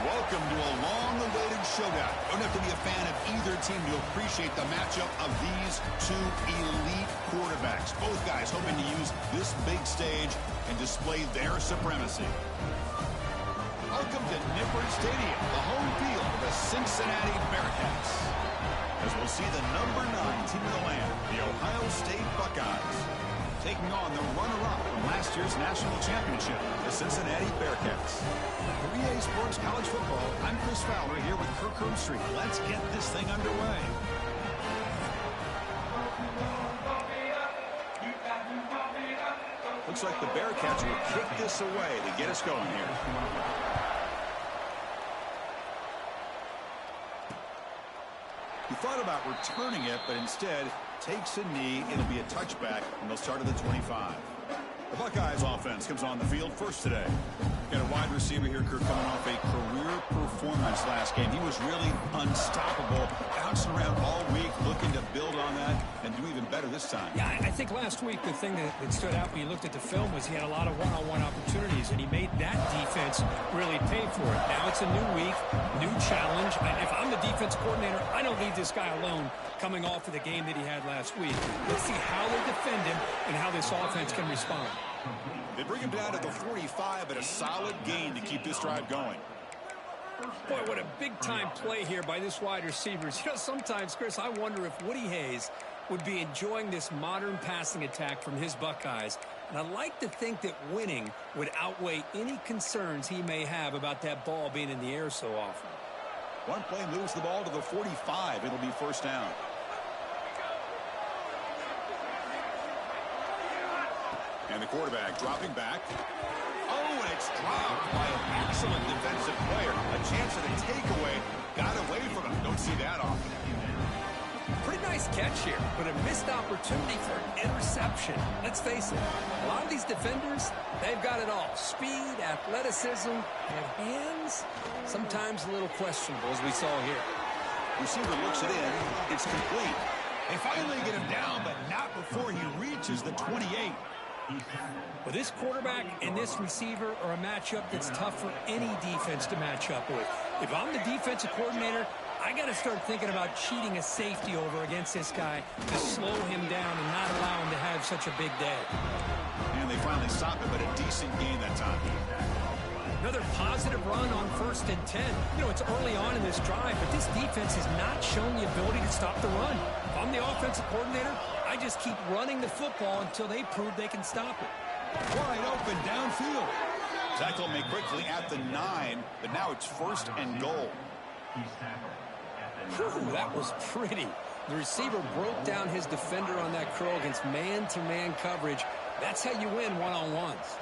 Welcome to a long-awaited showdown. Don't have to be a fan of either team to appreciate the matchup of these two elite quarterbacks. Both guys hoping to use this big stage and display their supremacy. Welcome to Nippert Stadium, the home field of the Cincinnati Bearcats. As we'll see the number 9 team in the land, the Ohio State Buckeyes, taking on the runner-up from last year's national championship, the Cincinnati Bearcats. For EA Sports College Football, I'm Chris Fowler here with Kirk Herbstreit. Let's get this thing underway. Looks like the Bearcats will kick this away to get us going here. He thought about returning it, but instead takes a knee. It'll be a touchback, and they'll start at the 25. The Buckeyes offense comes on the field first today. Got a wide receiver here, Kirk, coming off a career performance last game. He was really unstoppable, bouncing around all week, looking to build on that and do even better this time. Yeah, I think last week the thing that stood out when you looked at the film was he had a lot of one-on-one opportunities, and he made that defense really pay for it. Now it's a new week, new challenge. If I'm the defense coordinator, I don't leave this guy alone coming off of the game that he had last week. Let's see how they defend him and how this offense can respond. They bring him down to the 45, but a solid gain to keep this drive going. Boy, what a big-time play here by this wide receivers. You know, sometimes, Chris, I wonder if Woody Hayes would be enjoying this modern passing attack from his Buckeyes. And I like to think that winning would outweigh any concerns he may have about that ball being in the air so often. One play moves the ball to the 45. It'll be first down. And the quarterback dropping back. Oh, and it's dropped by an excellent defensive player. A chance at a takeaway. Got away from him. Don't see that often. Pretty nice catch here, but a missed opportunity for an interception. Let's face it, a lot of these defenders, they've got it all. Speed, athleticism, and hands, sometimes a little questionable, as we saw here. Receiver looks it in. It's complete. They finally get him down, but not before he reaches the 28. Well, this quarterback and this receiver are a matchup that's tough for any defense to match up with. If I'm the defensive coordinator, I got to start thinking about cheating a safety over against this guy to slow him down and not allow him to have such a big day. And they finally stop him, but a decent gain that time. Another positive run on 1st and 10. You know, it's early on in this drive, but this defense has not shown the ability to stop the run. If I'm the offensive coordinator, I just keep running the football until they prove they can stop it. Wide open downfield. Tackle made quickly at the 9, but now it's 1st and goal. Whew, that was pretty. The receiver broke down his defender on that curl against man-to-man coverage. That's how you win one-on-ones.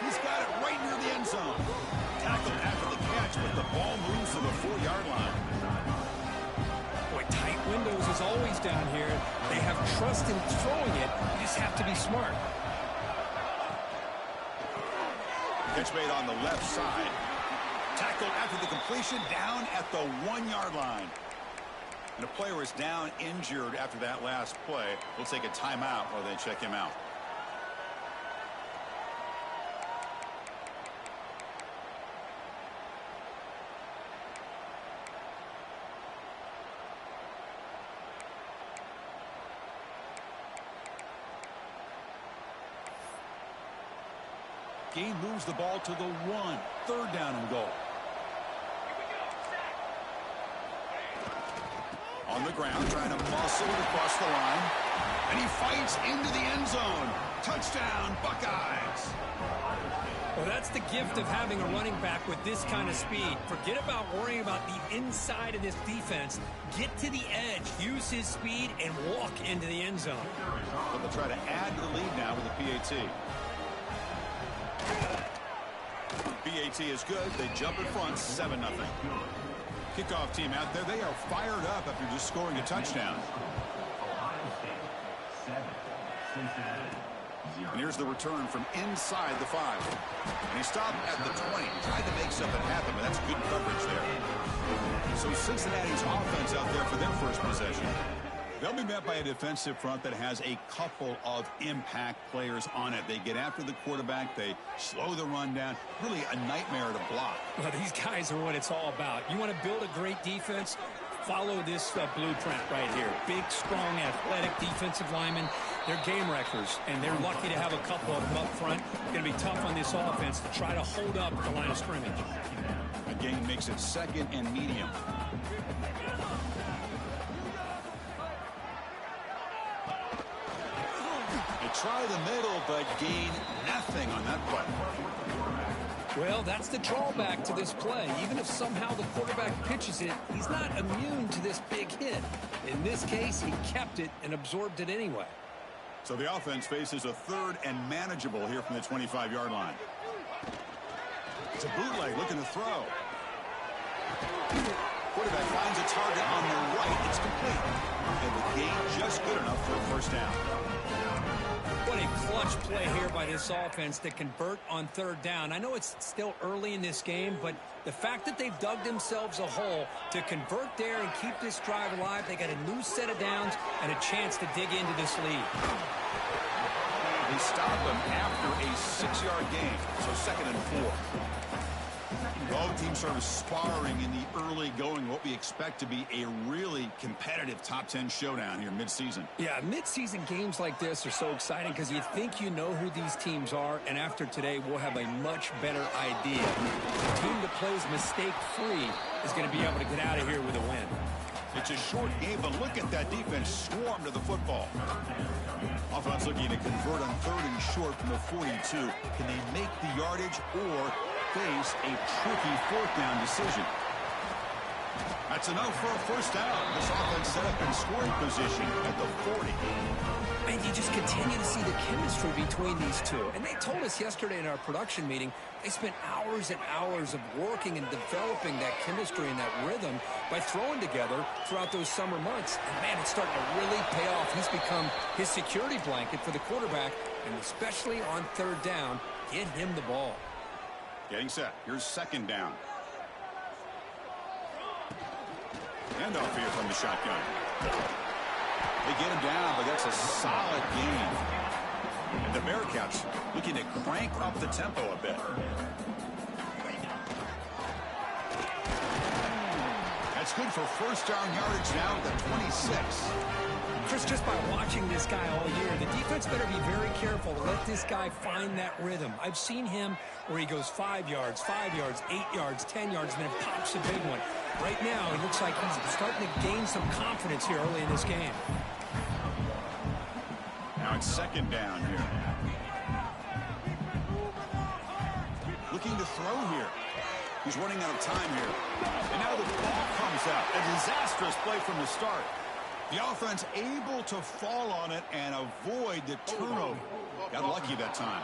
He's got it right near the end zone. Tackled after the catch, but the ball moves to the 4-yard line. Boy, tight windows is always down here. They have trust in throwing it. You just have to be smart. Catch made on the left side. Tackled after the completion, down at the 1-yard line. And a player is down injured after that last play. We'll take a timeout while they check him out. Gain moves the ball to the 1. Third down and goal. On the ground, trying to muscle it across the line. And he fights into the end zone. Touchdown, Buckeyes. Well, that's the gift of having a running back with this kind of speed. Forget about worrying about the inside of this defense. Get to the edge, use his speed, and walk into the end zone. But they'll try to add to the lead now with a PAT. PAT is good. They jump in front, 7-0. Kickoff team out there. They are fired up after just scoring a touchdown. And here's the return from inside the 5. And he stopped at the 20. Tried to make something happen, but that's good coverage there. So Cincinnati's offense out there for their first possession. They'll be met by a defensive front that has a couple of impact players on it. They get after the quarterback. They slow the run down. Really a nightmare to block. Well, these guys are what it's all about. You want to build a great defense? Follow this blueprint right here. Big, strong, athletic defensive linemen. They're game wreckers, and they're lucky to have a couple of them up front. It's going to be tough on this offense to try to hold up the line of scrimmage. The game makes it 2nd and medium. They try the middle, but gain nothing on that play. Well, that's the drawback to this play. Even if somehow the quarterback pitches it, he's not immune to this big hit. In this case, he kept it and absorbed it anyway. So the offense faces a 3rd and manageable here from the 25-yard line. It's a bootleg looking to throw. Quarterback finds a target on the right. It's complete. And the gain just good enough for a first down. What a clutch play here by this offense to convert on 3rd down. I know it's still early in this game, but the fact that they've dug themselves a hole to convert there and keep this drive alive, they got a new set of downs and a chance to dig into this lead. They stop them after a 6-yard gain, so 2nd and 4. Both teams sort of sparring in the early going, what we expect to be a really competitive top 10 showdown here midseason. Yeah, midseason games like this are so exciting because you think you know who these teams are, and after today, we'll have a much better idea. The team that plays mistake-free is going to be able to get out of here with a win. It's a short game, but look at that defense swarm to the football. Offense looking to convert on 3rd and short from the 42. Can they make the yardage or face a tricky 4th down decision? That's enough for a first down. This offense set up in scoring position at the 40. And you just continue to see the chemistry between these two. And they told us yesterday in our production meeting, they spent hours and hours of working and developing that chemistry and that rhythm by throwing together throughout those summer months. And, man, it's starting to really pay off. He's become his security blanket for the quarterback, and especially on 3rd down, get him the ball. Getting set. Here's 2nd down. Handoff here from the shotgun. They get him down, but that's a solid gain. And the Bearcats looking to crank up the tempo a bit. That's good for first down yardage now at the 26. Chris, just by watching this guy all year, the defense better be very careful to let this guy find that rhythm. I've seen him where he goes 5 yards, 8 yards, 10 yards, and then it pops a big one. Right now, it looks like he's starting to gain some confidence here early in this game. Now it's 2nd down here. Looking to throw here. He's running out of time here. And now the ball comes out. A disastrous play from the start. The offense able to fall on it and avoid the turnover. Got lucky that time.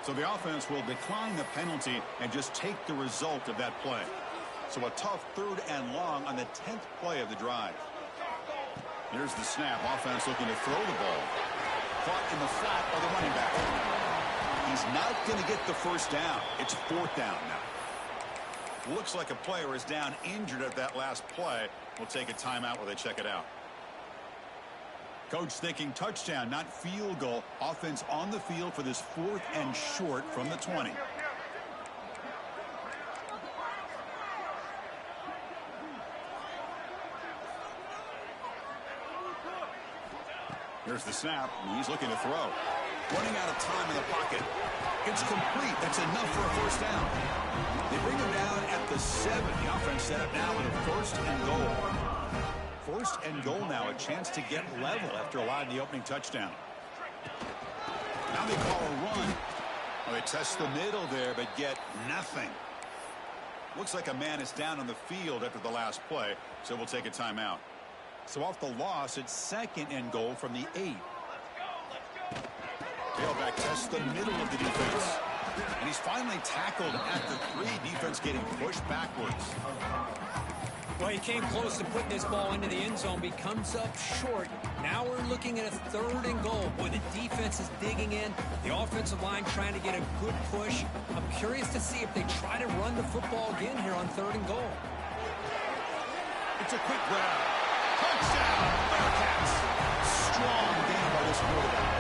So the offense will decline the penalty and just take the result of that play. So a tough 3rd and long on the 10th play of the drive. Here's the snap. Offense looking to throw the ball. Caught in the flat by the running back. He's not going to get the first down. It's 4th down now. Looks like a player is down injured at that last play. We'll take a timeout while they check it out. Coach thinking touchdown, not field goal. Offense on the field for this 4th and short from the 20. Here's the snap. He's looking to throw. Running out of time in the pocket. It's complete. That's enough for a first down. They bring him down at the 7. The offense set up now with a first and goal. First and goal now. A chance to get level after allowing the opening touchdown. Now they call a run. Well, they test the middle there, but get nothing. Looks like a man is down on the field after the last play, so we'll take a timeout. So off the loss, it's second and goal from the 8. Tailback tests the middle of the defense. And he's finally tackled at the 3. Defense getting pushed backwards. Well, he came close to putting this ball into the end zone, but he comes up short. Now we're looking at a third and goal. Boy, the defense is digging in. The offensive line trying to get a good push. I'm curious to see if they try to run the football again here on third and goal. It's a quick grab. Touchdown, Bearcats. Strong game by this quarterback.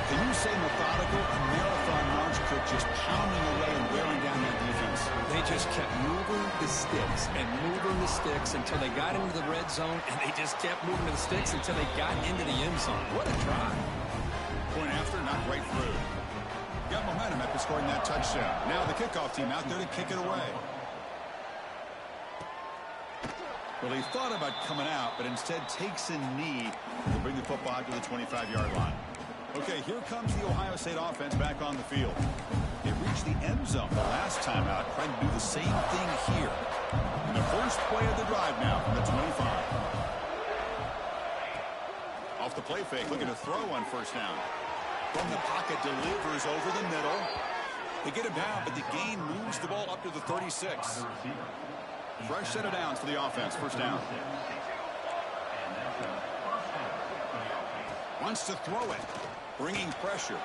Can you say methodical? A marathon march could just pounding away and wearing down that defense. They just kept moving the sticks and moving the sticks until they got into the red zone, and they just kept moving the sticks until they got into the end zone. What a drive. Point after, not right through. Got momentum after scoring that touchdown. Now the kickoff team out there to kick it away. Well, he thought about coming out, but instead takes a knee to bring the football out to the 25-yard line. Okay, here comes the Ohio State offense back on the field. They reached the end zone the last time out, trying to do the same thing here. And the first play of the drive now from the 25. Off the play fake, looking to throw on first down. From the pocket, delivers over the middle. They get him down, but the gain moves the ball up to the 36. Fresh set of downs for the offense. First down. Wants to throw it. Bringing pressure.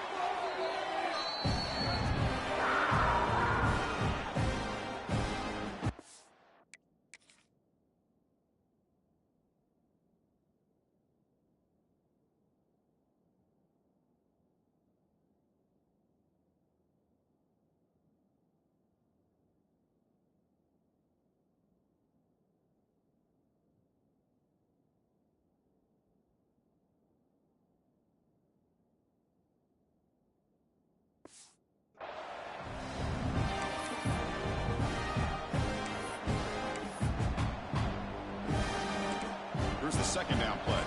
The second down play.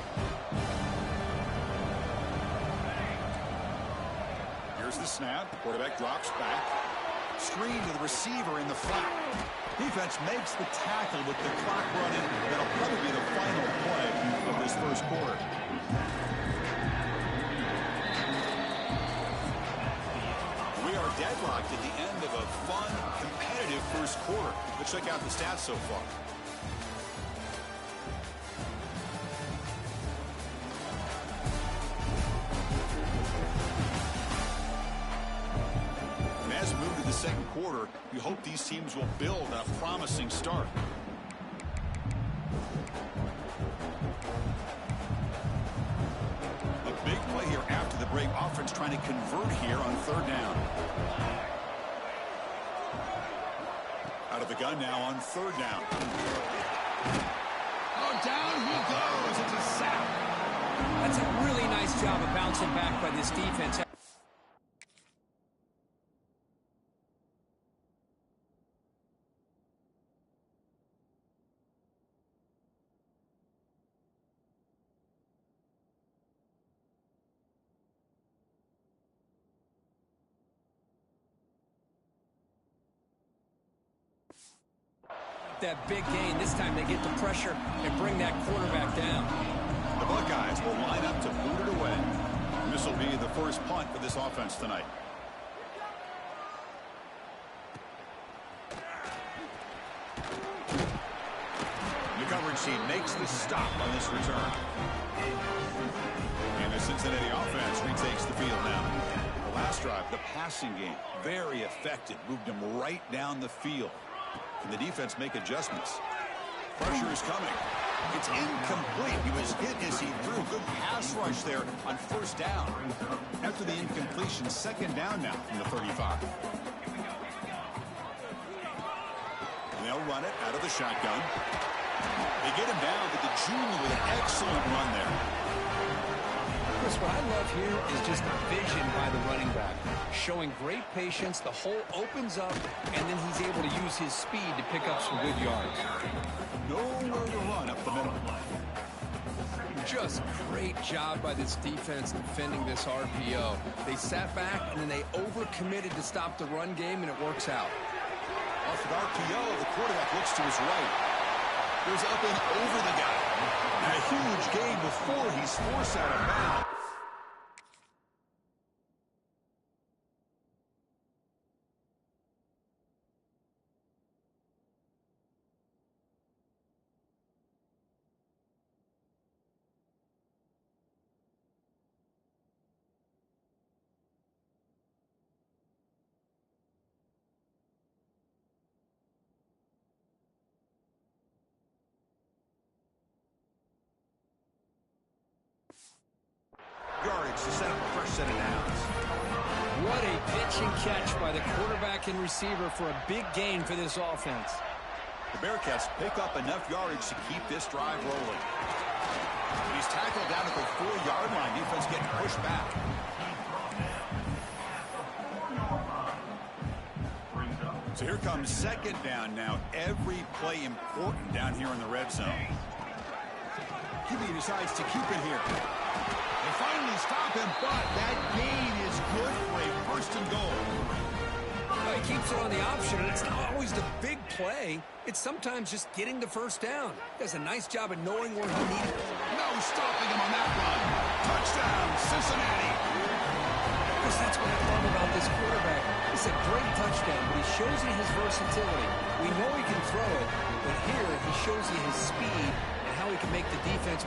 Here's the snap. Quarterback drops back. Screen to the receiver in the flat. Defense makes the tackle with the clock running. That'll probably be the final play of this first quarter. We are deadlocked at the end of a fun, competitive first quarter. Let's check out the stats so far. Second quarter, we hope these teams will build a promising start. A big play here after the break. Offense trying to convert here on third down. Out of the gun now on third down. Oh, down he goes. It's a sack. That's a really nice job of bouncing back by this defense. That big gain. This time they get the pressure and bring that quarterback down. The Buckeyes will line up to boot it away. This will be the first punt for this offense tonight. The coverage team makes the stop on this return. And the Cincinnati offense retakes the field now. The last drive, the passing game, very effective. Moved them right down the field. Can the defense make adjustments? Pressure is coming. It's incomplete. He was hit as he threw. Good pass rush there on first down. After the incompletion, second down now from the 35. And they'll run it out of the shotgun. They get him down, but the junior with an excellent run there. Chris, what I love here is just the vision by the running back. Showing great patience, the hole opens up, and then he's able to use his speed to pick up some good yards. Nowhere to run up the middle. Just great job by this defense defending this RPO. They sat back, and then they overcommitted to stop the run game, and it works out. Off the RPO, the quarterback looks to his right. Goes up and over the guy. And a huge gain before he's forced out of bounds. Yardage to set up a fresh set of downs. What a pitch and catch by the quarterback and receiver for a big gain for this offense. The Bearcats pick up enough yardage to keep this drive rolling. He's tackled down at the 4-yard line. Defense getting pushed back. So here comes second down now. Every play important down here in the red zone. QB decides to keep it here. They finally stop him, but that gain is good for a first and goal. Well, he keeps it on the option, and it's not always the big play. It's sometimes just getting the first down. Does a nice job of knowing where he needs it. No stopping him on that run. Touchdown, Cincinnati. Because that's what I love about this quarterback. It's a great touchdown, but he shows you his versatility. We know he can throw it, but here he shows you his speed and how he can make the defense.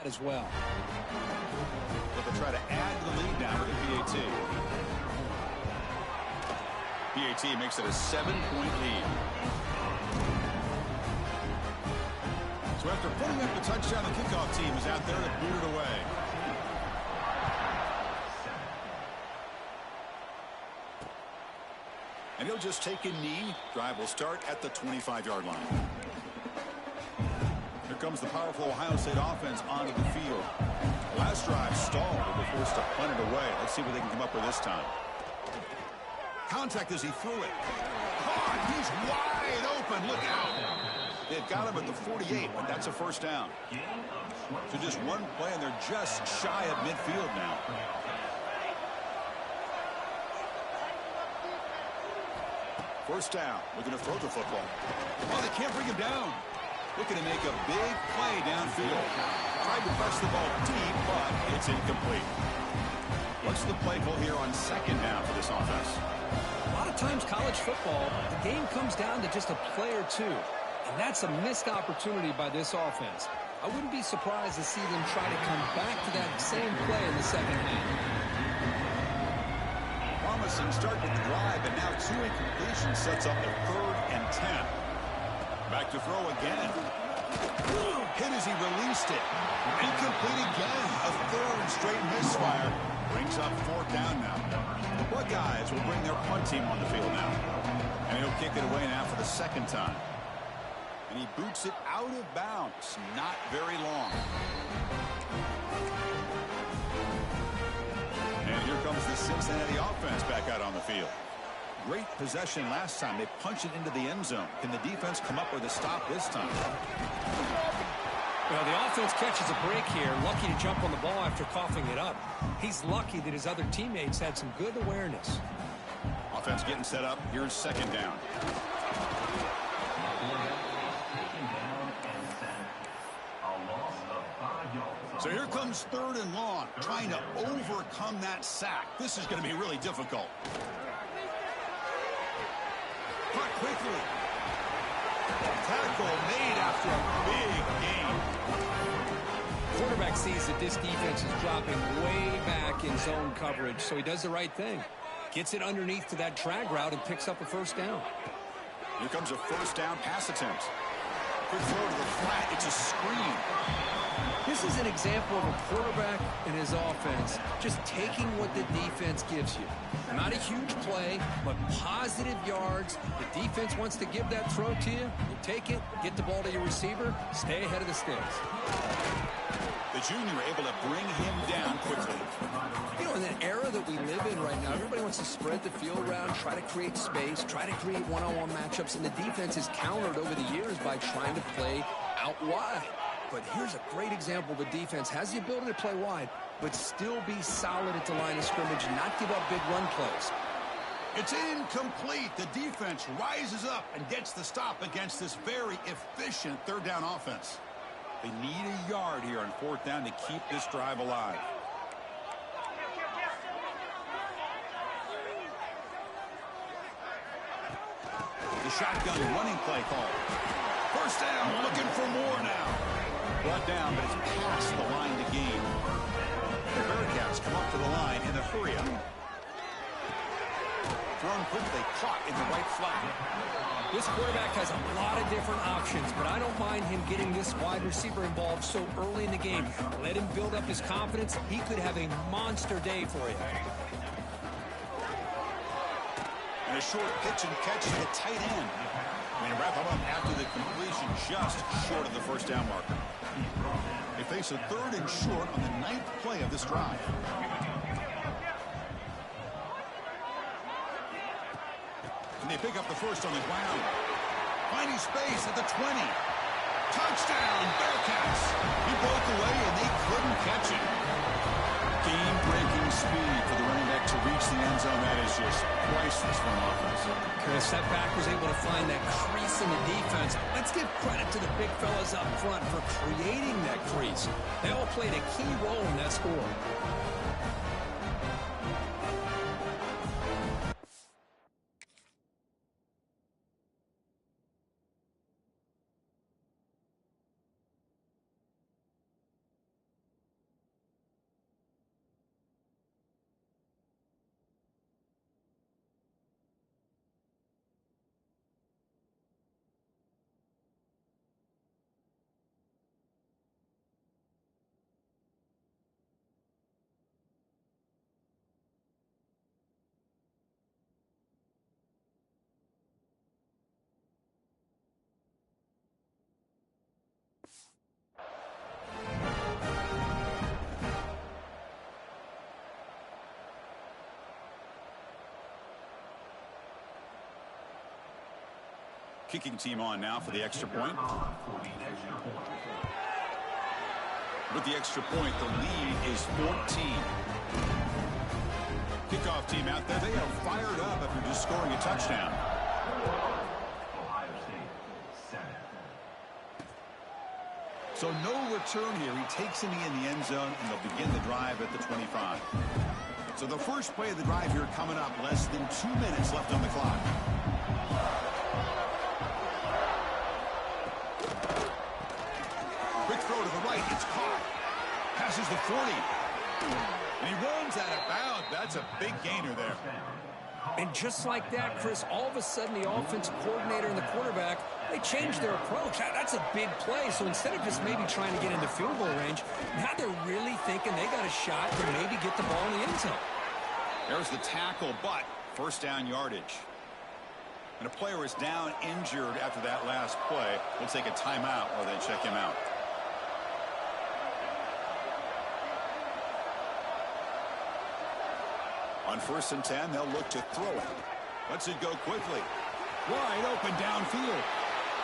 As well. But they'll try to add to the lead now with the PAT. PAT makes it a 7-point lead. So after putting up the touchdown, the kickoff team is out there to boot it away. And he'll just take a knee. Drive will start at the 25-yard line. Here comes the powerful Ohio State offense onto the field. Last drive stalled. They were forced to punt it away. Let's see what they can come up with this time. Contact as he threw it. Caught. He's wide open. Look out. They've got him at the 48, but that's a first down. So just one play, and they're just shy of midfield now. First down. Looking to throw the football. Oh, they can't bring him down. Looking to make a big play downfield. Tried to press the ball deep, but it's incomplete. What's the play call here on second down for this offense? A lot of times college football, the game comes down to just a play or two. And that's a missed opportunity by this offense. I wouldn't be surprised to see them try to come back to that same play in the second half. Promising start with the drive, and now 2 incompletions sets up a 3rd and 10. Back to throw again. Hit as he released it. Incomplete again. A 3rd straight misfire. Brings up 4th down now. The Buckeyes will bring their punt team on the field now. And he'll kick it away now for the 2nd time. And he boots it out of bounds. Not very long. And here comes the Cincinnati offense back out on the field. Great possession last time. They punch it into the end zone. Can the defense come up with a stop this time? Well, the offense catches a break here. Lucky to jump on the ball after coughing it up. He's lucky that his other teammates had some good awareness. Offense getting set up. Here's 2nd down. So here comes 3rd and long. Trying to overcome that sack. This is going to be really difficult. Caught quickly. Tackle made after a big gain. quarterback sees that this defense is dropping way back in zone coverage, so he does the right thing. Gets it underneath to that drag route and picks up a first down. Here comes a first down pass attempt. Quick throw to the flat. It's a screen. This is an example of a quarterback and his offense just taking what the defense gives you. Not a huge play, but positive yards. The defense wants to give that throw to you. You take it, get the ball to your receiver, stay ahead of the sticks. The junior able to bring him down quickly. You know, in an era that we live in right now, everybody wants to spread the field around, try to create space, try to create one-on-one matchups, and the defense is countered over the years by trying to play out wide. But here's a great example. The defense has the ability to play wide, but still be solid at the line of scrimmage and not give up big run plays. It's incomplete. The defense rises up and gets the stop against this very efficient third down offense. They need a yard here on fourth down to keep this drive alive. The shotgun running play call. First down, looking for more now. Brought down, but it's past the line to gain. The Bearcats come up to the line in the hurry-up. Thrown quickly, caught in the right flat. This quarterback has a lot of different options, but I don't mind him getting this wide receiver involved so early in the game. Let him build up his confidence. He could have a monster day for you. And a short pitch and catch to the tight end. And wrap him up after the completion, just short of the first down marker. They face a third and short on the 9th play of this drive. And they pick up the first on the ground. Finding space at the 20. Touchdown, Bearcats. He broke away and they couldn't catch it. Game-breaking speed for the running back to reach the end zone. That is just priceless for an offense. Chris, that back was able to find that crease in the defense. Let's give credit to the big fellas up front for creating that crease. They all played a key role in that score. Kicking team on now for the extra point. With the extra point, the lead is 14. Kickoff team out there. They are fired up after just scoring a touchdown. So no return here. He takes him in the end zone, and they'll begin the drive at the 25. So the first play of the drive here coming up. Less than 2 minutes left on the clock. Quick throw to the right. It's caught. Passes the 40. And he runs out of bounds. That's a big gainer there. And just like that, Chris, all of a sudden the offensive coordinator and the quarterback, they changed their approach. That's a big play. So instead of just maybe trying to get into field goal range, now they're really thinking they got a shot to maybe get the ball in the end zone. There's the tackle, but first down yardage. And a player is down injured after that last play. We'll take a timeout while they check him out. On 1st and 10, they'll look to throw it. Lets it go quickly. Wide open downfield.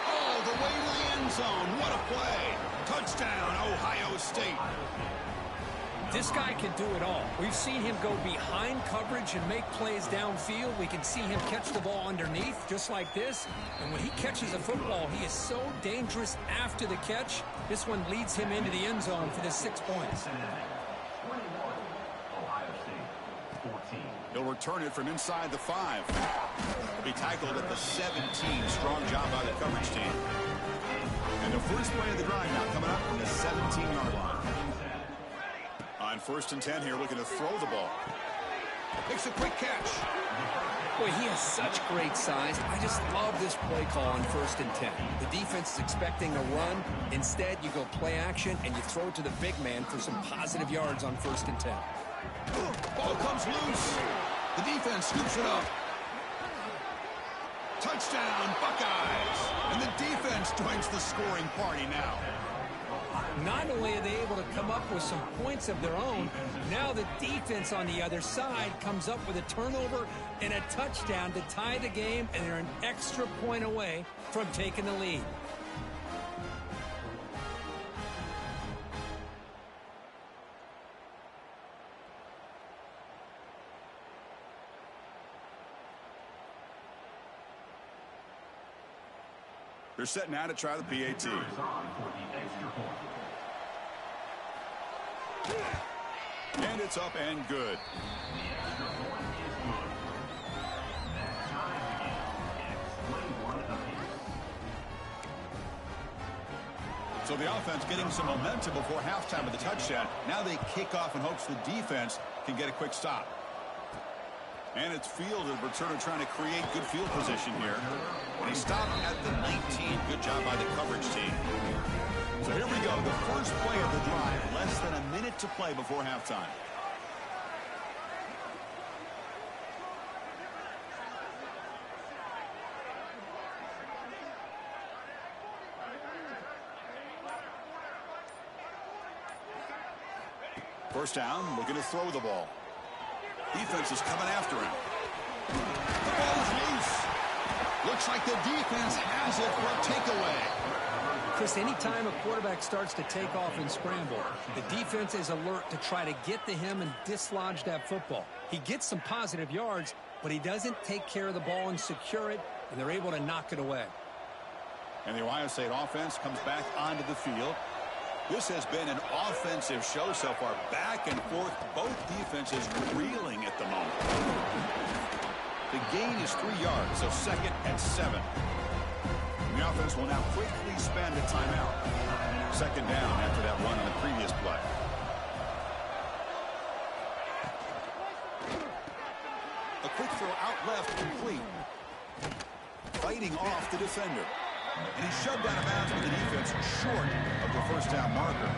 Oh, the way to the end zone. What a play. Touchdown, Ohio State. This guy can do it all. We've seen him go behind coverage and make plays downfield. We can see him catch the ball underneath, just like this. And when he catches a football, he is so dangerous after the catch. This one leads him into the end zone for the 6 points. He'll return it from inside the 5. He'll be tackled at the 17. Strong job by the coverage team. And the first play of the drive now coming up from the 17-yard line. On 1st and 10 here, looking to throw the ball. Makes a quick catch. Boy, he has such great size. I just love this play call on 1st and 10. The defense is expecting a run. Instead, you go play action, and you throw it to the big man for some positive yards on 1st and 10. Ball comes loose. The defense scoops it up. Touchdown, Buckeyes. And the defense joins the scoring party now. Not only are they able to come up with some points of their own, now the defense on the other side comes up with a turnover and a touchdown to tie the game, and they're an extra point away from taking the lead. They're set now to try the PAT. And it's up and good. So the offense getting some momentum before halftime with the touchdown. Now they kick off in hopes the defense can get a quick stop. And it's fielded. Returner trying to create good field position here. And he stopped at the 19. Good job by the coverage team. So here we go. The first play of the drive. Less than a minute to play before halftime. First down, looking to throw the ball. Defense is coming after him. The ball is loose. Looks like the defense has it for a takeaway. Chris, anytime a quarterback starts to take off and scramble, the defense is alert to try to get to him and dislodge that football. He gets some positive yards, but he doesn't take care of the ball and secure it, and they're able to knock it away. And the Ohio State offense comes back onto the field. This has been an offensive show so far. Back and forth, both defenses reeling at the moment. The gain is 3 yards, so 2nd and 7. And the offense will now quickly spend a timeout. 2nd down after that run on the previous play. A quick throw out left, complete. Fighting off the defender. And he's shoved out of bounds with the defense short of the first down marker.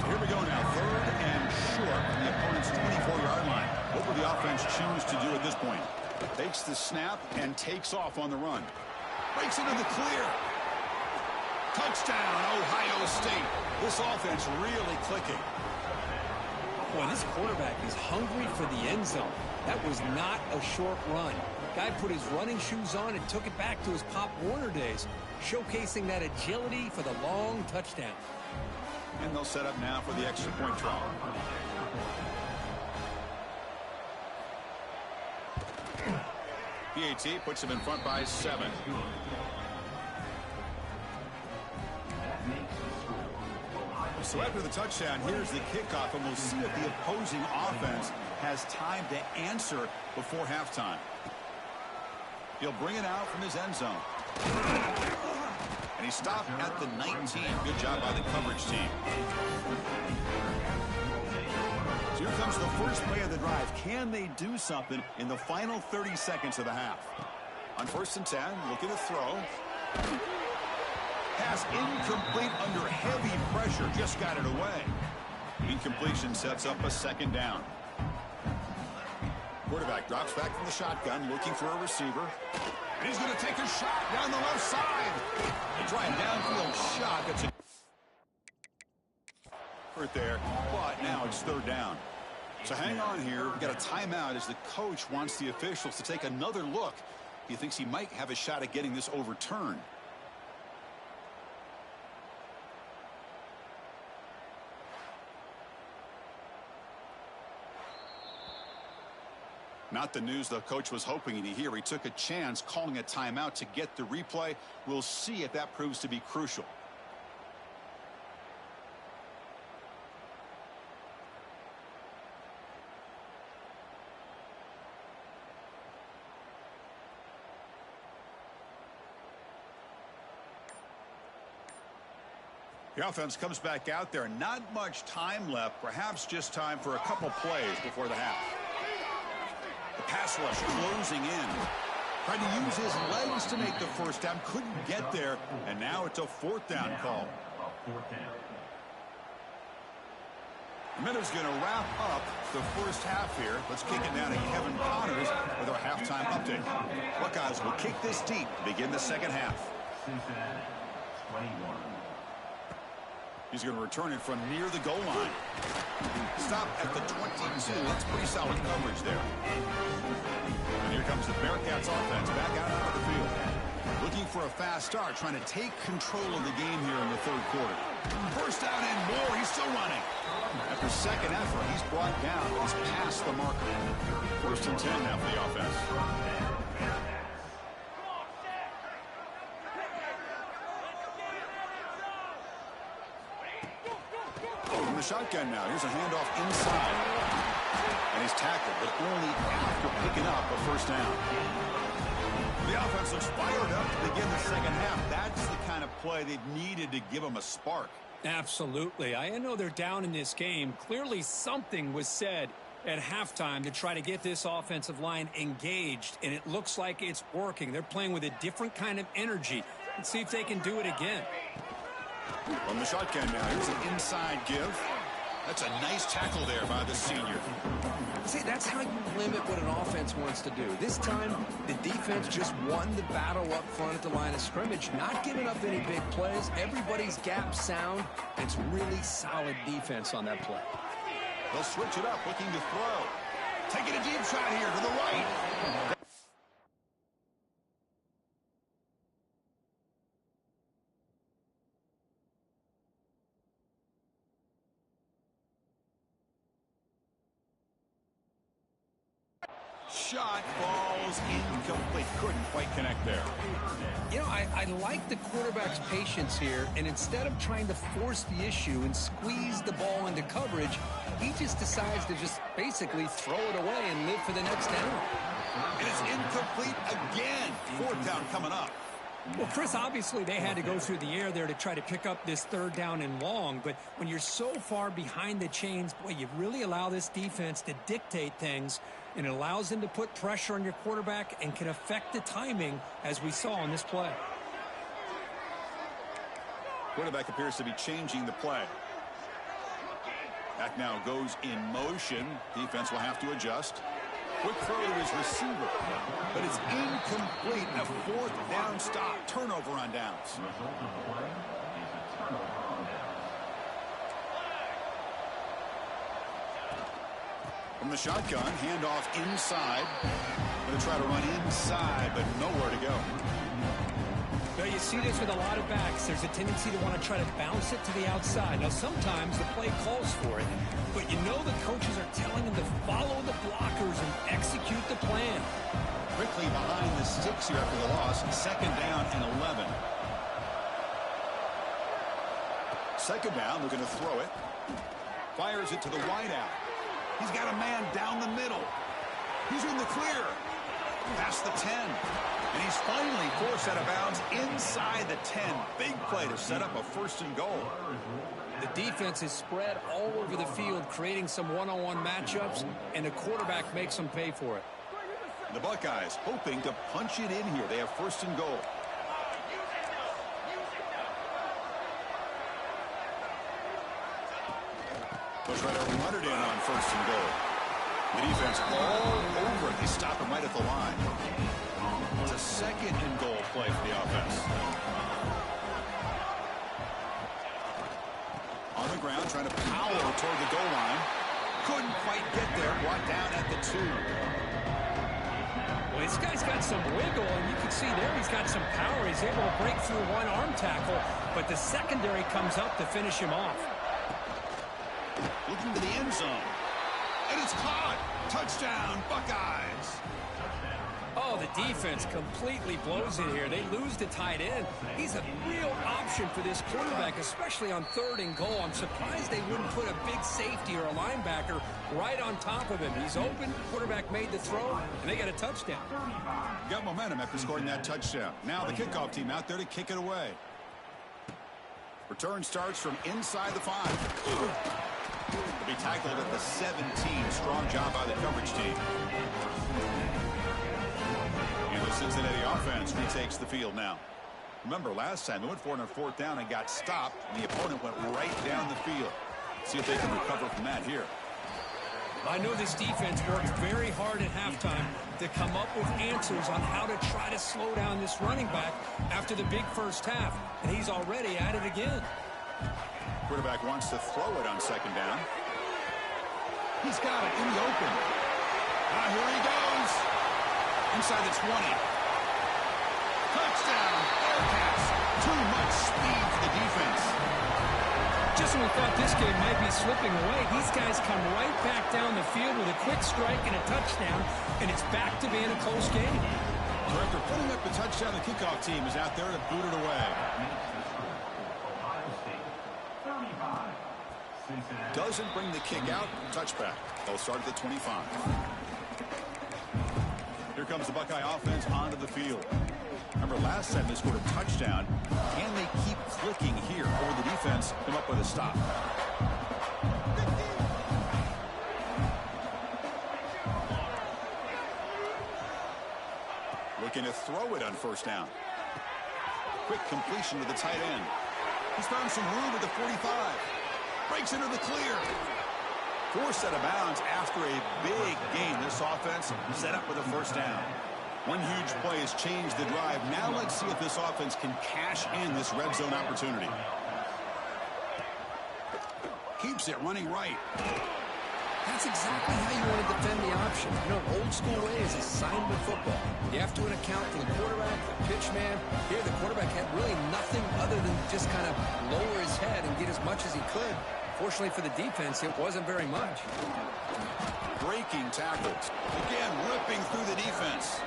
So here we go now, 3rd and short from the opponent's 24-yard line. What will the offense choose to do at this point? Takes the snap and takes off on the run. Breaks into the clear. Touchdown, Ohio State. This offense really clicking. Boy, this quarterback is hungry for the end zone. That was not a short run. Guy put his running shoes on and took it back to his Pop Warner days, showcasing that agility for the long touchdown. And they'll set up now for the extra point try. PAT puts him in front by 7. So after the touchdown, here's the kickoff, and we'll see if the opposing offense has time to answer before halftime. He'll bring it out from his end zone. And he stopped at the 19. Good job by the coverage team. So here comes the first play of the drive. Can they do something in the final 30 seconds of the half? On 1st and 10, looking to throw. Pass incomplete under heavy pressure. Just got it away. Incompletion sets up a 2nd down. Quarterback drops back from the shotgun, looking for a receiver. And he's going to take a shot down the left side. A dry downfield shot. That's a right there, but now it's 3rd down. So hang on here. We've got a timeout as the coach wants the officials to take another look. He thinks he might have a shot at getting this overturned. Not the news the coach was hoping to hear. He took a chance calling a timeout to get the replay. We'll see if that proves to be crucial. The offense comes back out there. Not much time left. Perhaps just time for a couple plays before the half. The pass rush closing in. Tried to use his legs to make the first down. Couldn't get there. And now it's a fourth down call. The minute's going to wrap up the first half here. Let's kick it down to Kevin Connors with our halftime update. Buckeyes will kick this deep to begin the second half. He's going to return it from near the goal line. Stop at the 22. That's pretty solid coverage there. And here comes the Bearcats offense back out onto the field. Looking for a fast start, trying to take control of the game here in the third quarter. First down and more. He's still running. After second effort, he's brought down, but he's past the marker. First and 10 now for the offense. From the shotgun now. Here's a handoff inside. And he's tackled, but only after picking up a first down. The offense looks fired up to begin the second half. That's the kind of play they've needed to give them a spark. Absolutely. I know they're down in this game. Clearly something was said at halftime to try to get this offensive line engaged, and it looks like it's working. They're playing with a different kind of energy. Let's see if they can do it again. From the shotgun now, here's an inside give. That's a nice tackle there by the senior. See, that's how you limit what an offense wants to do. This time, the defense just won the battle up front at the line of scrimmage, not giving up any big plays. Everybody's gap sound. It's really solid defense on that play. They'll switch it up, looking to throw. Taking a deep shot here to the right. Shot falls incomplete. Couldn't quite connect there. You know, I like the quarterback's patience here, and instead of trying to force the issue and squeeze the ball into coverage, he just decides to just basically throw it away and live for the next down. And it's incomplete again. Fourth down coming up. Well, Chris, obviously they had to go through the air there to try to pick up this third down and long, but when you're so far behind the chains, boy, you really allow this defense to dictate things, and it allows them to put pressure on your quarterback and can affect the timing, as we saw on this play. Quarterback appears to be changing the play. Back now goes in motion. Defense will have to adjust. Quick throw to his receiver, but it's incomplete. A fourth down stop. Turnover on downs. From the shotgun, handoff inside. Going to try to run inside, but nowhere to go. Well, you see this with a lot of backs. There's a tendency to want to try to bounce it to the outside. Now, sometimes the play calls for it, but you know the coaches are telling them to follow the blockers and execute the plan. Quickly behind the sticks here after the loss. Second down and 11. Second down, they're going to throw it. Fires it to the wideout. He's got a man down the middle. He's in the clear. Past the 10. And he's finally forced out of bounds inside the 10. Big play to set up a first and goal. The defense is spread all over the field, creating some one-on-one matchups, and the quarterback makes them pay for it. The Buckeyes hoping to punch it in here. They have first and goal. They'll try to run it in on first and goal. The defense all over it. They stop him right at the line. It's a second and goal play for the offense. On the ground, trying to power toward the goal line. Couldn't quite get there. Brought down at the 2. Well, this guy's got some wiggle, and you can see there he's got some power. He's able to break through one arm tackle, but the secondary comes up to finish him off. Looking to the end zone. And it's caught. Touchdown, Buckeyes. Oh, the defense completely blows it here. They lose the tight end. He's a real option for this quarterback, especially on third and goal. I'm surprised they wouldn't put a big safety or a linebacker right on top of him. He's open. Quarterback made the throw, and they got a touchdown. Got momentum after scoring that touchdown. Now the kickoff team out there to kick it away. Return starts from inside the 5. Will be tackled at the 17. Strong job by the coverage team. And the Cincinnati offense retakes the field now. Remember, last time they went for it on 4th down and got stopped, and the opponent went right down the field. See if they can recover from that here. I know this defense worked very hard at halftime to come up with answers on how to try to slow down this running back after the big first half, and he's already at it again. Quarterback wants to throw it on 2nd down. He's got it in the open. Here he goes. Inside the 20. Touchdown. Bearcats. Too much speed for the defense. Just when we thought this game might be slipping away, these guys come right back down the field with a quick strike and a touchdown, and it's back to being a close game. So after putting up the touchdown, the kickoff team is out there to boot it away. Doesn't bring the kick out. Touchback. They'll start at the 25. Here comes the Buckeye offense onto the field. Remember, last time they scored a touchdown. Can they keep clicking here, or the defense come up with a stop? Looking to throw it on 1st down. Quick completion to the tight end. He's found some room at the 45. Breaks into the clear. Forced out of bounds after a big game. This offense set up with a 1st down. One huge play has changed the drive. Now let's see if this offense can cash in this red zone opportunity. Keeps it running right. That's exactly how you want to defend the option. You know, old school way is assignment football. You have to account for the quarterback, the pitch man. Here, the quarterback had really nothing other than just kind of lower his head and get as much as he could. Fortunately for the defense, it wasn't very much. Breaking tackles. Again, ripping through the defense.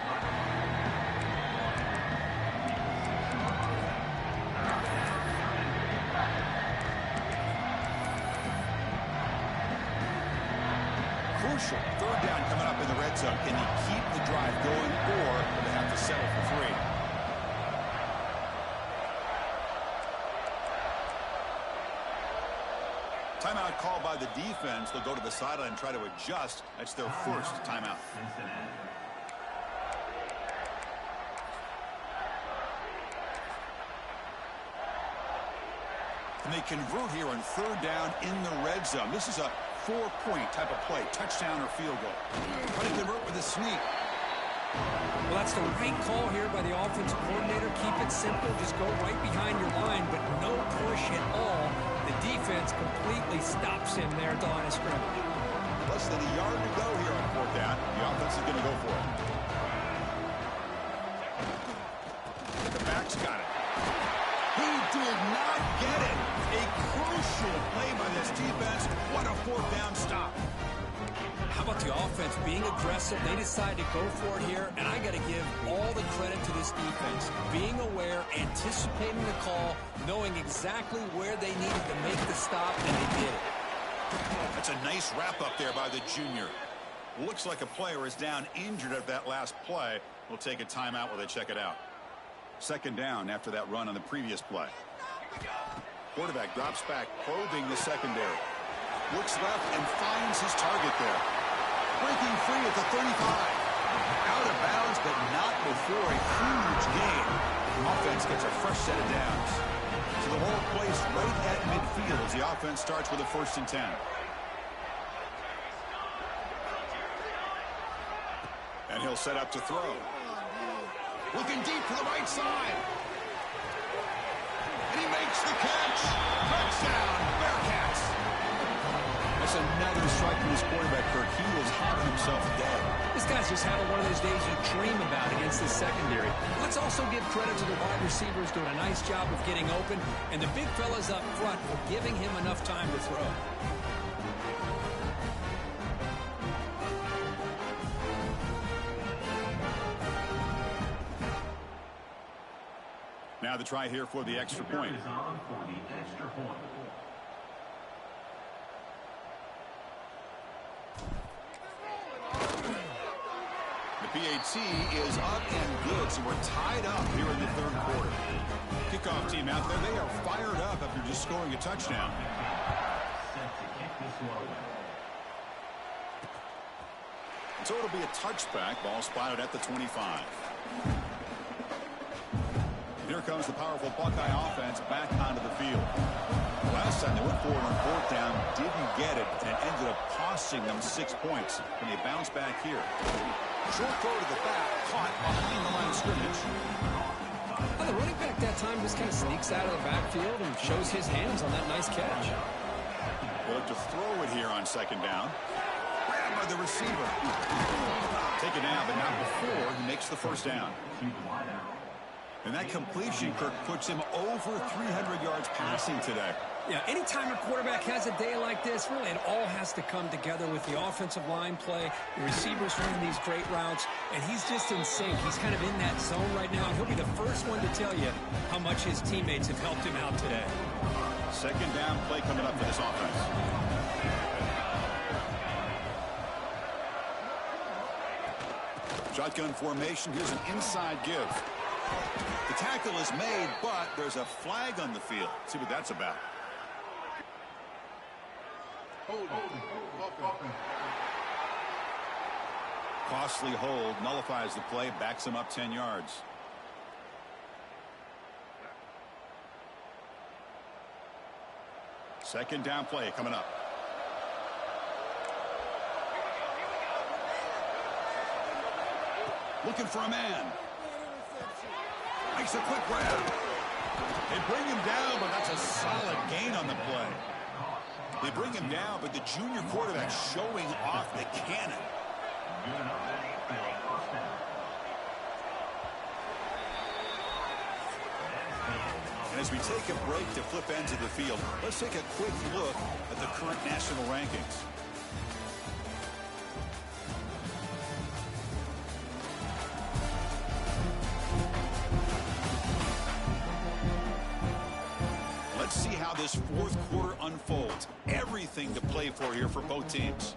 Crucial. 3rd down coming up in the red zone. Can he keep the drive going, or will they have to settle for 3? Timeout called by the defense. They'll go to the sideline and try to adjust. That's their first timeout. And they convert here on 3rd down in the red zone. This is a 4-point type of play, touchdown or field goal. Try to convert with a sneak. Well, that's the right call here by the offensive coordinator. Keep it simple. Just go right behind your line, but no push at all. The defense completely stops him there at the line of scrimmage. Less than a yard to go here on 4th down. The offense is going to go for it. The back's got it. He did not get it. A crucial play by this defense. What a 4th down stop. How about the offense being aggressive? They decide to go for it here, and I got to give all the credit to this defense. Being aware, anticipating the call, knowing exactly where they needed to make the stop, and they did it. That's a nice wrap-up there by the junior. Looks like a player is down injured at that last play. We'll take a timeout while they check it out. 2nd down after that run on the previous play. Quarterback drops back, probing the secondary. Looks left and finds his target there. Breaking free at the 35. Out of bounds, but not before a huge gain. Offense gets a fresh set of downs. So the ball placed right at midfield as the offense starts with a 1st and 10. And he'll set up to throw. Looking deep to the right side. And he makes the catch. Touchdown, Bearcats. That's another strike from his quarterback, Kirk. He was having himself dead. This guy's just having one of those days you dream about against the secondary. Let's also give credit to the wide receivers doing a nice job of getting open, and the big fellas up front for giving him enough time to throw. Now the try here for the extra point. The PAT is up and good, so we're tied up here in the 3rd quarter. Kickoff team out there, they are fired up after just scoring a touchdown. So it'll be a touchback. Ball spotted at the 25. Here comes the powerful Buckeye offense back onto the field. Last time they went forward on fourth down, didn't get it, and it ended up costing them 6 points. And they bounce back here. Short throw to the back, caught behind the line of scrimmage. Well, the running back that time just kind of sneaks out of the backfield and shows his hands on that nice catch. They'll look to throw it here on second down. Grabbed by the receiver. Taken down, but not before he makes the first down. And that completion, Kirk, puts him over 300 yards passing today. Yeah, anytime a quarterback has a day like this, really it all has to come together with the offensive line play, the receivers running these great routes, and he's just in sync. He's kind of in that zone right now, and he'll be the first one to tell you how much his teammates have helped him out today. Second down play coming up for this offense. Shotgun formation. Here's an inside give. The tackle is made, but there's a flag on the field. Let's see what that's about. Costly hold, nullifies the play, backs him up 10 yards. Second down play coming up. Looking for a man. Makes a quick grab. They bring him down, but that's a solid gain on the play. They bring him down, but the junior quarterback showing off the cannon. And as we take a break to flip ends of the field, let's take a quick look at the current national rankings. Let's see how this fourth quarter unfolds. Everything to play for here for both teams.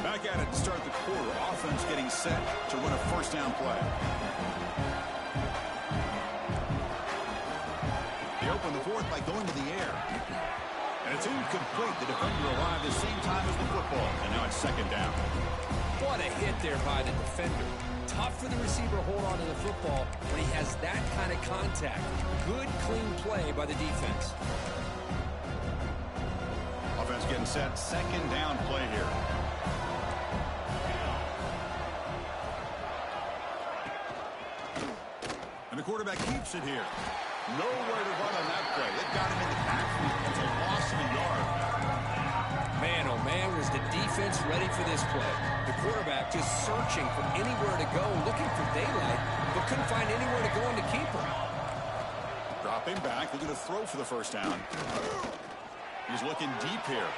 Back at it to start the quarter. Offense getting set to run a first down play. They open the fourth by going to the air. And it's incomplete. The defender arrived the same time as the football. And now it's second down. What a hit there by the defender. Tough for the receiver to hold on to the football when he has that kind of contact. Good, clean play by the defense. Offense getting set. Second down play here. And the quarterback keeps it here. Nowhere to run on that play. It got him in the backfield. It's a loss of a yard. Man, oh man, was the defense ready for this play. The quarterback just searching for anywhere to go, looking for daylight, but couldn't find anywhere to go in to keep him. Dropping back, looking to throw for the first down. He's looking deep here.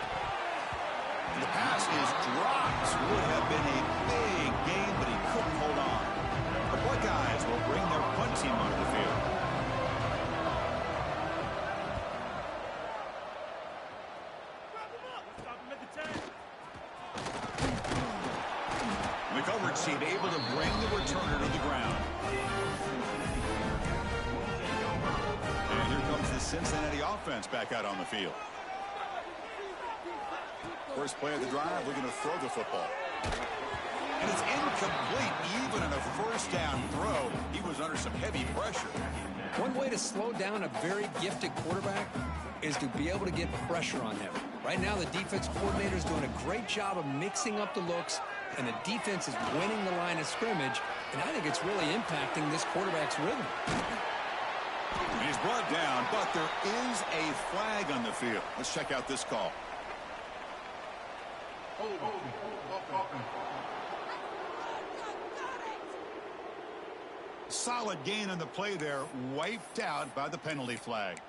And the pass is dropped. Would have been a big gain, but he couldn't hold on. The Buckeyes will bring their punt team onto the field. The coverage team able to bring the returner to the ground. And here comes the Cincinnati offense back out on the field. First play of the drive, looking to throw the football. And it's incomplete. Even in a first down throw, he was under some heavy pressure. One way to slow down a very gifted quarterback is to be able to get pressure on him. Right now, the defense coordinator is doing a great job of mixing up the looks, and the defense is winning the line of scrimmage, and I think it's really impacting this quarterback's rhythm. He's brought down, but there is a flag on the field. Let's check out this call. Solid gain on the play there, wiped out by the penalty flag.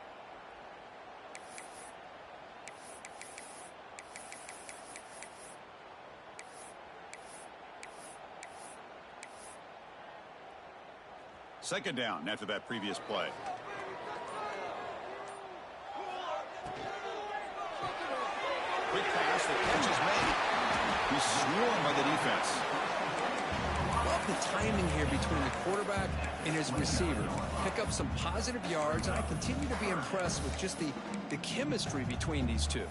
Second down after that previous play. Quick pass, the catch is made. He's swarmed by the defense. the timing here between the quarterback and his receiver. Pick up some positive yards, and I continue to be impressed with just the chemistry between these two.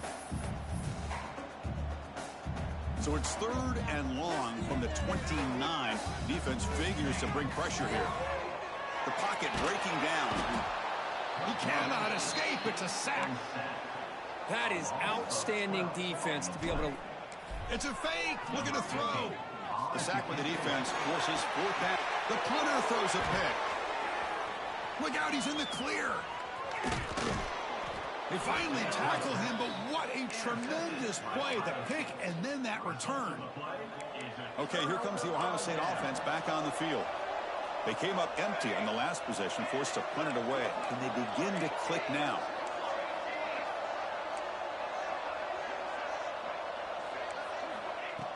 So it's 3rd and long from the 29. Defense figures to bring pressure here. The pocket breaking down. He cannot escape. It's a sack. That is outstanding defense to be able to... It's a fake. Looking to throw. The sack with the defense forces 4th down. The punter throws a pick. Look out, he's in the clear. They finally tackle him, but what a tremendous play. The pick and then that return. Okay, here comes the Ohio State offense back on the field. They came up empty on the last possession, forced to punt it away. Can they begin to click now?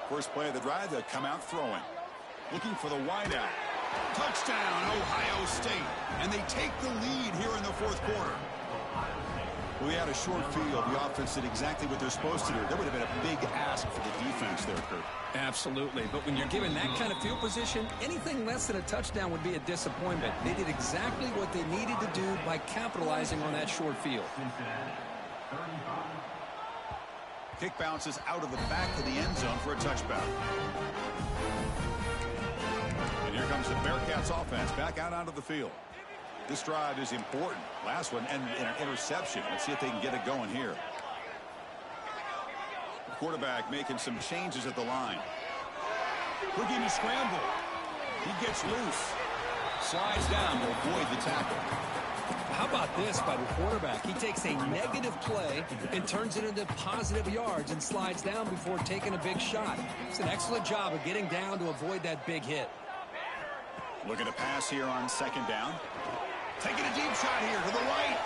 First play of the drive, they'll come out throwing. Looking for the wideout. Touchdown, Ohio State. And they take the lead here in the 4th quarter. We had a short field. The offense did exactly what they're supposed to do. That would have been a big ask for the defense there, Kurt. Absolutely. But when you're given that kind of field position, anything less than a touchdown would be a disappointment. They did exactly what they needed to do by capitalizing on that short field. Kick bounces out of the back of the end zone for a touchback. And here comes the Bearcats offense back out onto the field. This drive is important. Last one ended in an interception. Let's see if they can get it going here. The quarterback making some changes at the line. Looking to scramble. He gets loose. Slides down to avoid the tackle. How about this by the quarterback? He takes a negative play and turns it into positive yards and slides down before taking a big shot. It's an excellent job of getting down to avoid that big hit. Looking to pass here on 2nd down. Taking a deep shot here to the right.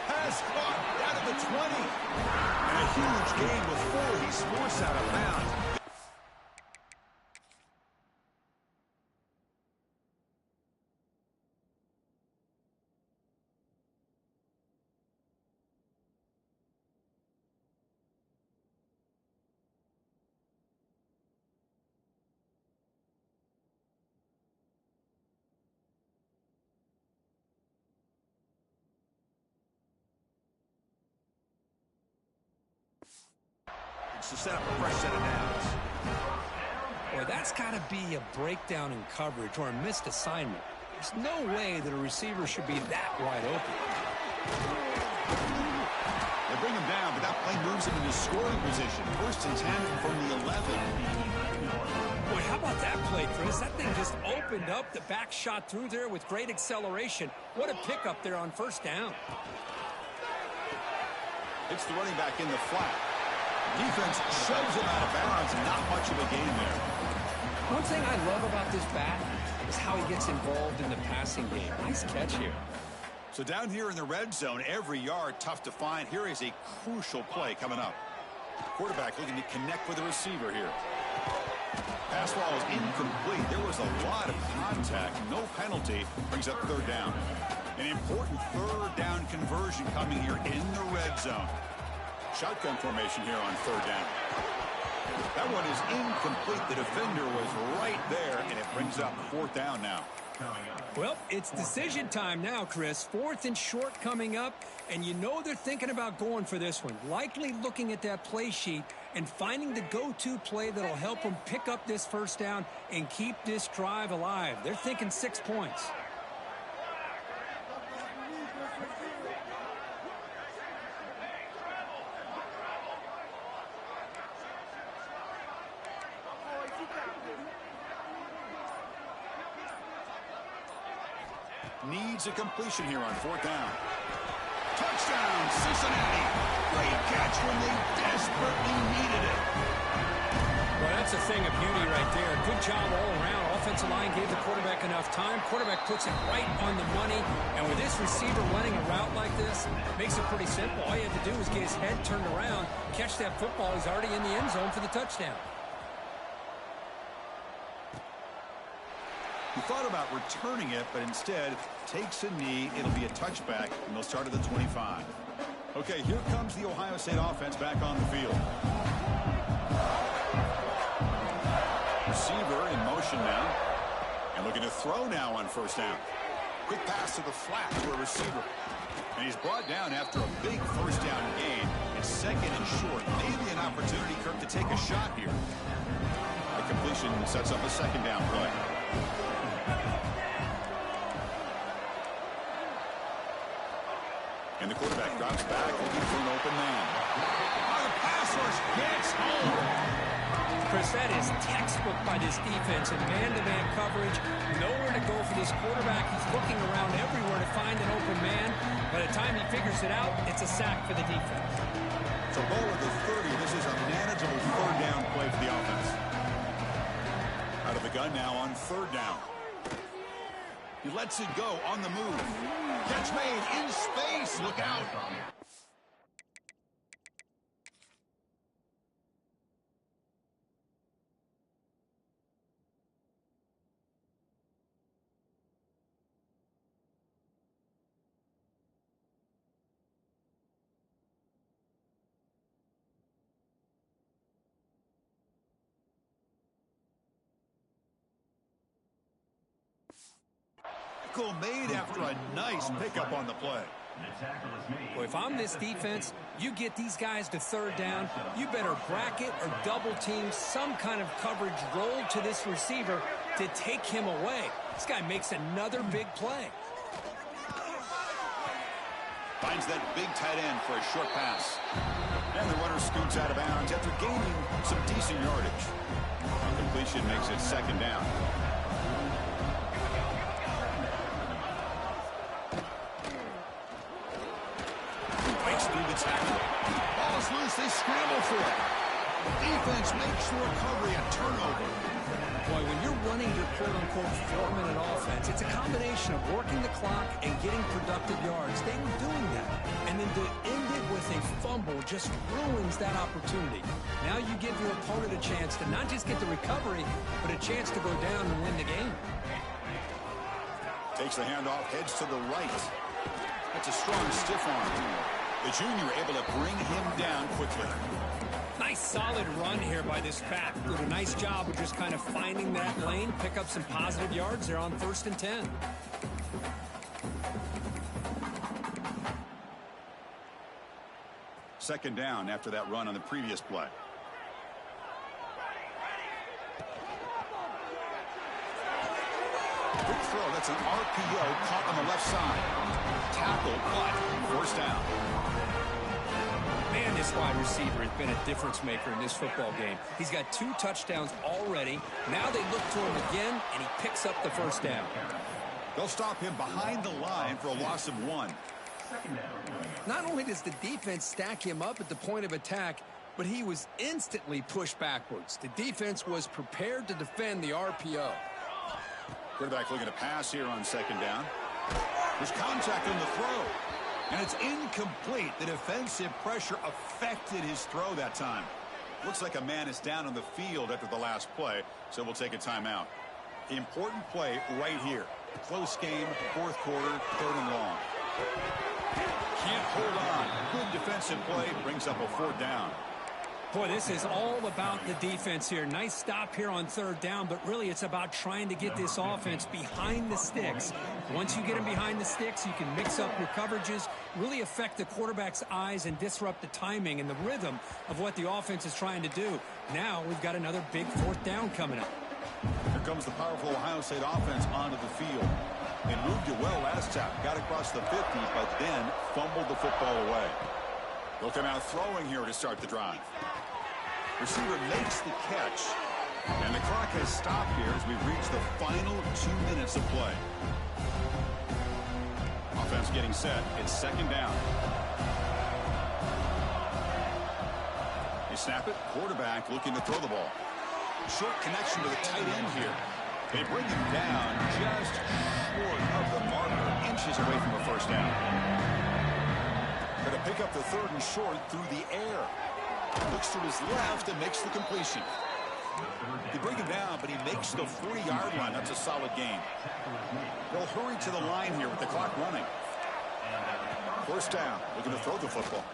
Pass caught out of the 20. And a huge gain before he's forced out of bounds. To set up a fresh set of downs. Boy, that's got to be a breakdown in coverage or a missed assignment. There's no way that a receiver should be that wide open. They bring him down, but that play moves him into scoring position. 1st and 10 from the 11. Boy, how about that play, Chris? That thing just opened up. The back shot through there with great acceleration. What a pickup there on 1st down. It's the running back in the flat. Defense shoves him out of bounds. Not much of a gain there. One thing I love about this back is how he gets involved in the passing game. Nice catch here. So down here in the red zone, every yard tough to find. Here is a crucial play coming up. Quarterback looking to connect with the receiver here. Pass ball is incomplete. There was a lot of contact. No penalty. Brings up 3rd down. An important 3rd down conversion coming here in the red zone. Shotgun formation here on 3rd down. That one is incomplete. The defender was right there, and it brings up 4th down now. Well, it's decision time now, Chris. 4th and short coming up, and you know they're thinking about going for this one. Likely looking at that play sheet and finding the go-to play that'll help them pick up this 1st down and keep this drive alive. They're thinking 6 points. Needs a completion here on 4th down. Touchdown, Cincinnati. Great catch when they desperately needed it. Well, that's a thing of beauty right there. Good job all around. Offensive line gave the quarterback enough time. Quarterback puts it right on the money. And with this receiver running a route like this, makes it pretty simple. All you have to do is get his head turned around, catch that football. He's already in the end zone for the touchdown. He thought about returning it, but instead takes a knee. It'll be a touchback, and they'll start at the 25. Okay, here comes the Ohio State offense back on the field. Receiver in motion. motion now. And looking to throw now on first down. Quick pass to the flat to a receiver. And he's brought down after a big first down gain. It's second and short. Maybe an opportunity, Kirk, to take a shot here. The completion sets up a second down play. And the quarterback drops back looking for an open man. Oh, the pass rush gets home. Chris, that is textbook by this defense in man-to-man coverage. Nowhere to go for this quarterback. He's looking around everywhere to find an open man. By the time he figures it out, it's a sack for the defense. So ball at the 30. This is a manageable third down play for the offense. Out of the gun now on third down. He lets it go on the move. Catch made in space. Look out. Made after a nice pickup on the play. Well, if I'm this defense, you get these guys to third down, you better bracket or double team some kind of coverage roll to this receiver to take him away. This guy makes another big play. Finds that big tight end for a short pass. And the runner scoots out of bounds after gaining some decent yardage. Completion makes it second down. Ball's loose, they scramble for it. Defense makes the recovery a turnover. Boy, when you're running your quote-unquote 4-minute offense, it's a combination of working the clock and getting productive yards. They were doing that. And then to end it with a fumble just ruins that opportunity. Now you give your opponent a chance to not just get the recovery, but a chance to go down and win the game. Takes the handoff, heads to the right. That's a strong stiff arm. The junior able to bring him down quickly. Nice solid run here by this back. Did a nice job of just kind of finding that lane, pick up some positive yards there on 1st and 10. Second down after that run on the previous play. Quick throw, that's an RPO caught on the left side. Tackle, but first down. Man, this wide receiver has been a difference maker in this football game. He's got 2 touchdowns already. Now they look to him again, and he picks up the first down. They'll stop him behind the line for a loss of 1. Not only does the defense stack him up at the point of attack, but he was instantly pushed backwards. The defense was prepared to defend the RPO. Quarterback looking to pass here on second down. There's contact on the throw. And it's incomplete. The defensive pressure affected his throw that time. Looks like a man is down on the field after the last play, so we'll take a timeout. Important play right here. Close game, 4th quarter, 3rd and long. Can't hold on. Good defensive play, brings up a 4th down. Boy, this is all about the defense here. Nice stop here on 3rd down, but really it's about trying to get this offense behind the sticks. Once you get them behind the sticks, you can mix up your coverages, really affect the quarterback's eyes and disrupt the timing and the rhythm of what the offense is trying to do. Now we've got another big 4th down coming up. Here comes the powerful Ohio State offense onto the field. It moved it well last time, got across the 50, but then fumbled the football away. They'll come out throwing here to start the drive. Receiver makes the catch, and the clock has stopped here as we reach the final 2 minutes of play. Offense getting set. It's second down. They snap it. Quarterback looking to throw the ball. Short connection to the tight end here. They bring him down just short of the marker, inches away from a first down. Going to pick up the 3rd and short through the air. Looks to his left and makes the completion. They bring him down, but he makes the 40-yard line. That's a solid gain. They'll hurry to the line here with the clock running. First down, looking to throw the football.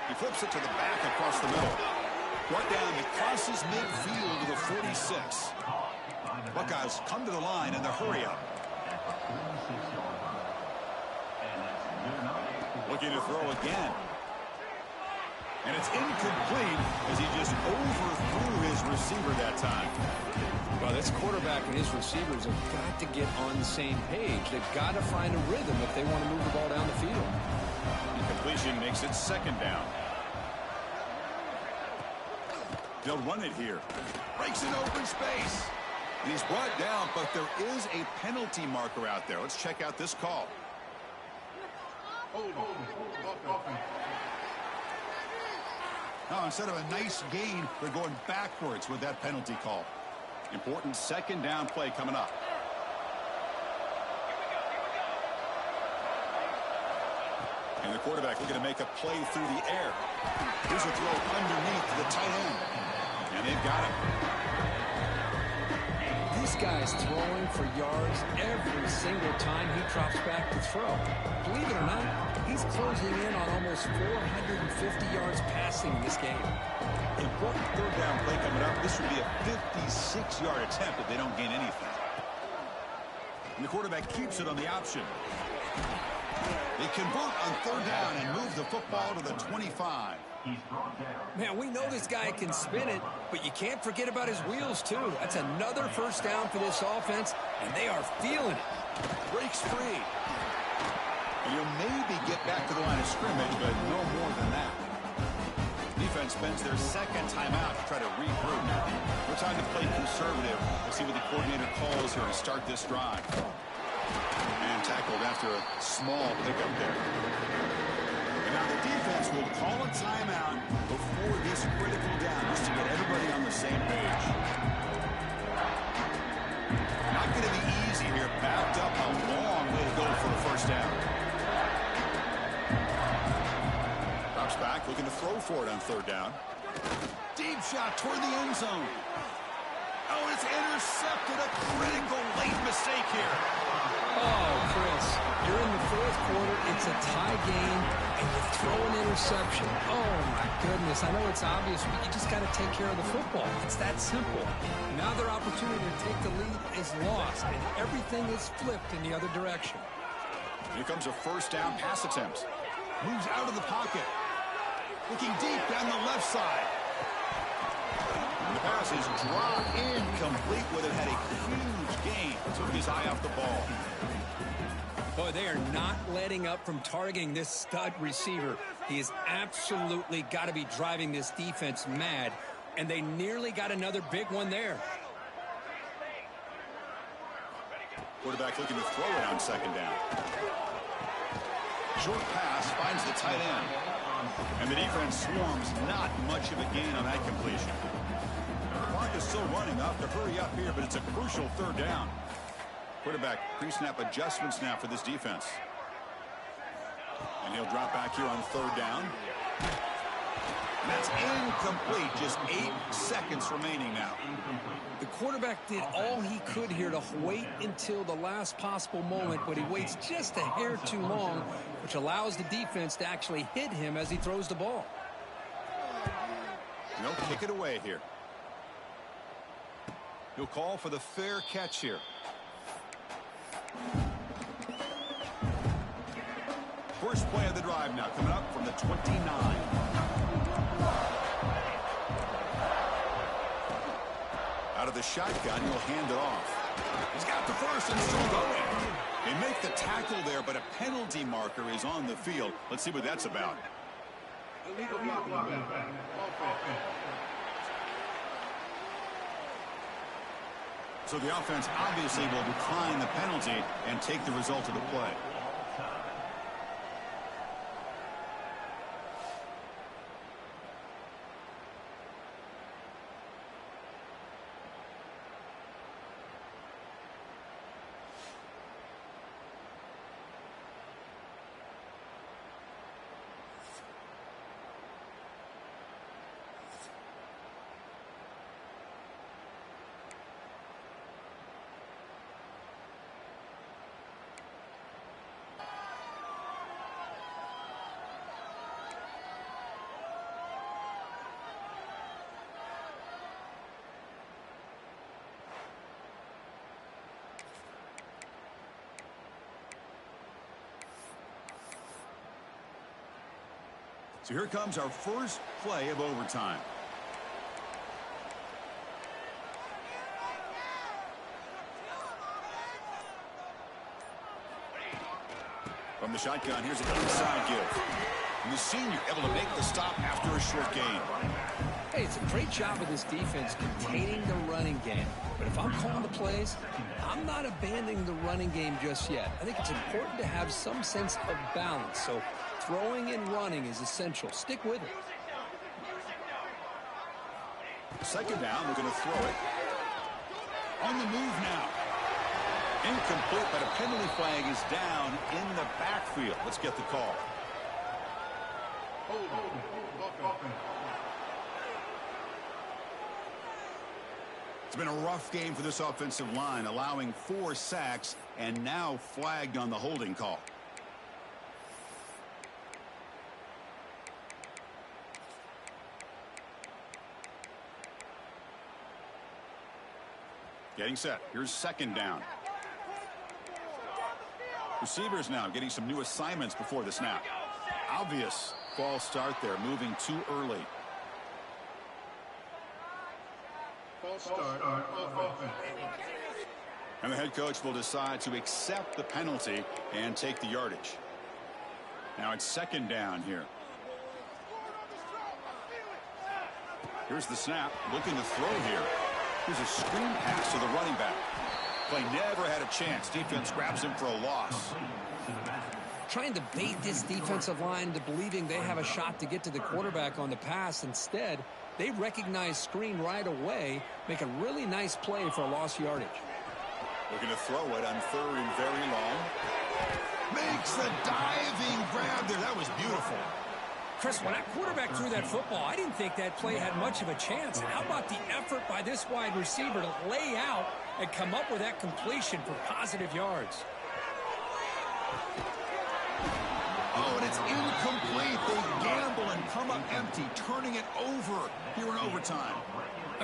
He flips it to the back across the middle. Brought down, it crosses midfield to the 46. Buckeyes come to the line in the hurry-up. Looking to throw again. And it's incomplete as he just overthrew his receiver that time. Well, this quarterback and his receivers have got to get on the same page. They've got to find a rhythm if they want to move the ball down the field. Incompletion makes it second down. They'll run it here. Breaks an open space. And he's brought down, but there is a penalty marker out there. Let's check out this call. Now, instead of a nice gain, they're going backwards with that penalty call. Important second down play coming up. And the quarterback looking to make a play through the air. Here's a throw underneath the tight end. And they've got him. This guy's throwing for yards every single time he drops back to throw. Believe it or not, he's closing in on almost 450 yards passing in this game. Important third down play coming up. This would be a 56-yard attempt if they don't gain anything. And the quarterback keeps it on the option. They convert on third down and move the football to the 25. Man, we know this guy can spin it, but you can't forget about his wheels, too. That's another first down for this offense, and they are feeling it. Breaks free. And you'll maybe get back to the line of scrimmage, but no more than that. Defense spends their second timeout to try to regroup. No time to play conservative. Let's see what the coordinator calls here and start this drive. And tackled after a small pickup there. And now the defense will call a timeout before this critical down, just to get everybody on the same page. Not going to be easy here. Backed up a long way to go for a first down. Drops back, looking to throw for it on third down. Deep shot toward the end zone. Oh, it's intercepted. A critical late mistake here. Oh, Chris, you're in the fourth quarter. It's a tie game, and you throw an interception. Oh, my goodness. I know it's obvious, but you just got to take care of the football. It's that simple. Now their opportunity to take the lead is lost, and everything is flipped in the other direction. Here comes a first down pass attempt. Moves out of the pocket. Looking deep down the left side. And the pass is dropped incomplete with it. Had a huge gain. Took his eye off the ball. Boy, they are not letting up from targeting this stud receiver. He has absolutely got to be driving this defense mad, and they nearly got another big one there. Quarterback looking to throw it on second down. Short pass finds the tight end. And the defense swarms. Not much of a gain on that completion. The clock is still running up to hurry up here, but it's a crucial third down. Quarterback pre-snap adjustments now for this defense. And he'll drop back here on third down. And that's incomplete. Just 8 seconds remaining now. The quarterback did all he could here to wait until the last possible moment, but he waits just a hair too long, which allows the defense to actually hit him as he throws the ball. And they'll kick it away here. He'll call for the fair catch here. First play of the drive now coming up from the 29. Out of the shotgun, he'll hand it off. He's got the first and still going. They make the tackle there, but a penalty marker is on the field. Let's see what that's about. So the offense obviously will decline the penalty and take the result of the play. So here comes our first play of overtime. From the shotgun, here's an inside give. And the senior able to make the stop after a short gain. Hey, it's a great job of this defense containing the running game. But if I'm calling the plays, I'm not abandoning the running game just yet. I think it's important to have some sense of balance. So throwing and running is essential. Stick with it. Second down, they're going to throw it. On the move now. Incomplete, but a penalty flag is down in the backfield. Let's get the call. It's been a rough game for this offensive line, allowing 4 sacks and now flagged on the holding call. Getting set. Here's second down. Receivers now getting some new assignments before the snap. Obvious false start there, moving too early. False start. And the head coach will decide to accept the penalty and take the yardage. Now it's second down here. Here's the snap, looking to throw here. Here's a screen pass to the running back. Play never had a chance. Defense grabs him for a loss. Trying to bait this defensive line into believing they have a shot to get to the quarterback on the pass. Instead, they recognize screen right away, make a really nice play for a lost yardage. Looking to throw it on third and very long. Makes the diving grab there. That was beautiful. Chris, when that quarterback threw that football, I didn't think that play had much of a chance. How about the effort by this wide receiver to lay out and come up with that completion for positive yards? Oh, and it's incomplete. They gamble and come up empty, turning it over here in overtime.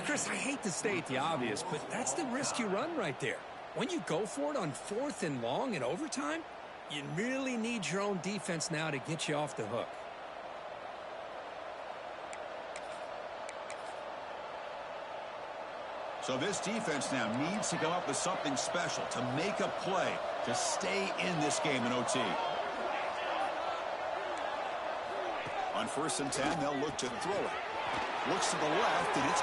Chris, I hate to state the obvious, but that's the risk you run right there. When you go for it on 4th and long in overtime, you really need your own defense now to get you off the hook. So this defense now needs to come up with something special to make a play to stay in this game in OT. On 1st and 10, they'll look to throw it. Looks to the left, and it's